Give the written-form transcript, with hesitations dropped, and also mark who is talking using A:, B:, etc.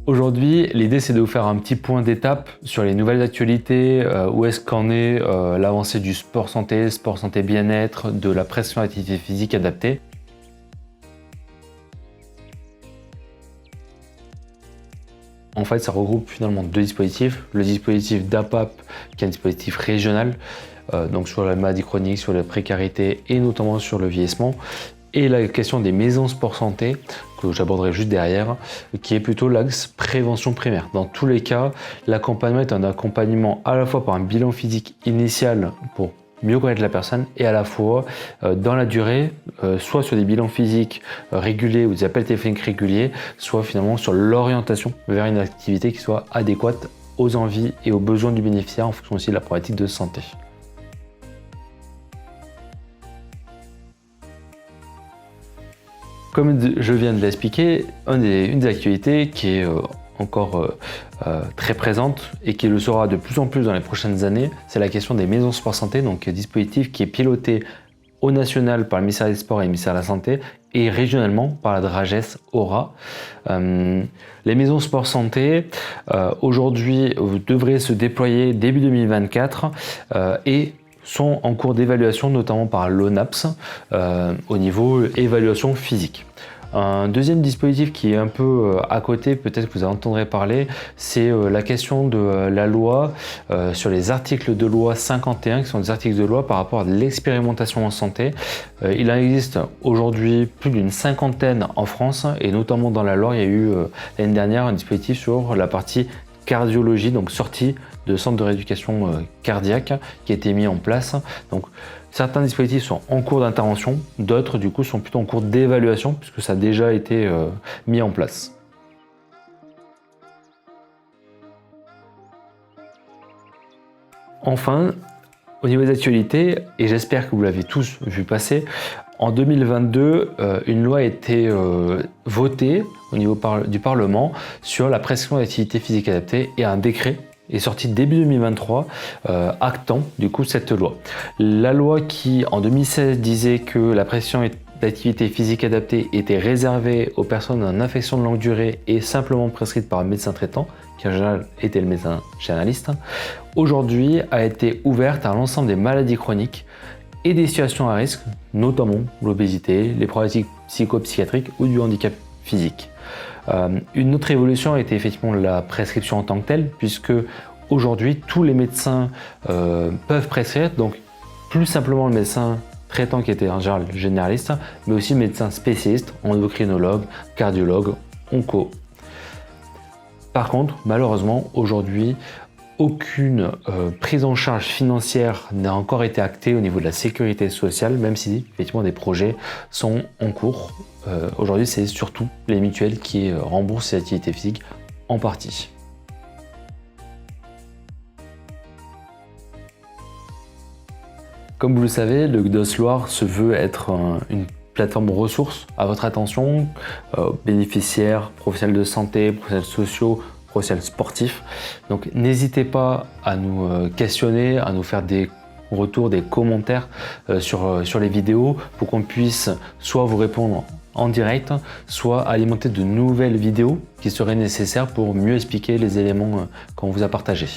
A: Aujourd'hui, l'idée c'est de vous faire un petit point d'étape sur les nouvelles actualités, où est-ce qu'en est l'avancée du sport santé bien-être, de la prescription d'activité physique adaptée. En fait, ça regroupe finalement deux dispositifs. Le dispositif d'APAP, qui est un dispositif régional, donc sur la maladie chronique, sur la précarité et notamment sur le vieillissement. Et la question des maisons sport santé, que j'aborderai juste derrière, qui est plutôt l'axe prévention primaire. Dans tous les cas, l'accompagnement est un accompagnement à la fois par un bilan physique initial pour mieux connaître la personne et à la fois dans la durée, soit sur des bilans physiques réguliers ou des appels téléphoniques réguliers, soit finalement sur l'orientation vers une activité qui soit adéquate aux envies et aux besoins du bénéficiaire en fonction aussi de la problématique de santé. Comme je viens de l'expliquer, une des activités qui est encore très présente et qui le sera de plus en plus dans les prochaines années, c'est la question des maisons sport santé, donc un dispositif qui est piloté au national par le ministère des Sports et le ministère de la Santé et régionalement par la DRAGES Aura. Les maisons sport santé aujourd'hui devraient se déployer début 2024 et sont en cours d'évaluation, notamment par l'ONAPS, au niveau évaluation physique. Un deuxième dispositif qui est un peu à côté, peut-être que vous en entendrez parler, c'est la question de la loi sur les articles de loi 51, qui sont des articles de loi par rapport à l'expérimentation en santé. Il en existe aujourd'hui plus d'une cinquantaine en France, et notamment dans la Loire, il y a eu l'année dernière un dispositif sur la partie cardiologie, donc sortie de centres de rééducation cardiaque qui a été mis en place. Donc certains dispositifs sont en cours d'intervention, d'autres du coup sont plutôt en cours d'évaluation puisque ça a déjà été mis en place. Enfin, au niveau des actualités, et j'espère que vous l'avez tous vu passer, en 2022, une loi a été votée au niveau du Parlement sur la prescription d'activité physique adaptée et un décret est sorti début 2023 actant du coup cette loi. La loi qui en 2016 disait que la prescription d'activité physique adaptée était réservée aux personnes en infection de longue durée et simplement prescrite par un médecin traitant, qui en général était le médecin généraliste, aujourd'hui a été ouverte à l'ensemble des maladies chroniques et des situations à risque, notamment l'obésité, les problématiques psychopsychiatriques ou du handicap physique. Une autre évolution a été effectivement la prescription en tant que telle, puisque aujourd'hui tous les médecins peuvent prescrire, donc plus simplement le médecin traitant qui était en général généraliste, mais aussi le médecin spécialiste, endocrinologue, cardiologue, onco. Par contre, malheureusement, aujourd'hui, aucune prise en charge financière n'a encore été actée au niveau de la sécurité sociale, même si effectivement des projets sont en cours. Aujourd'hui, c'est surtout les mutuelles qui remboursent ces activités physiques en partie. Comme vous le savez, le GDOS Loire se veut être une plateforme ressources à votre attention, bénéficiaires, professionnels de santé, professionnels sociaux, professionnels sportifs. Donc n'hésitez pas à nous questionner, à nous faire des retours, des commentaires sur les vidéos pour qu'on puisse soit vous répondre en direct, soit alimenter de nouvelles vidéos qui seraient nécessaires pour mieux expliquer les éléments qu'on vous a partagés.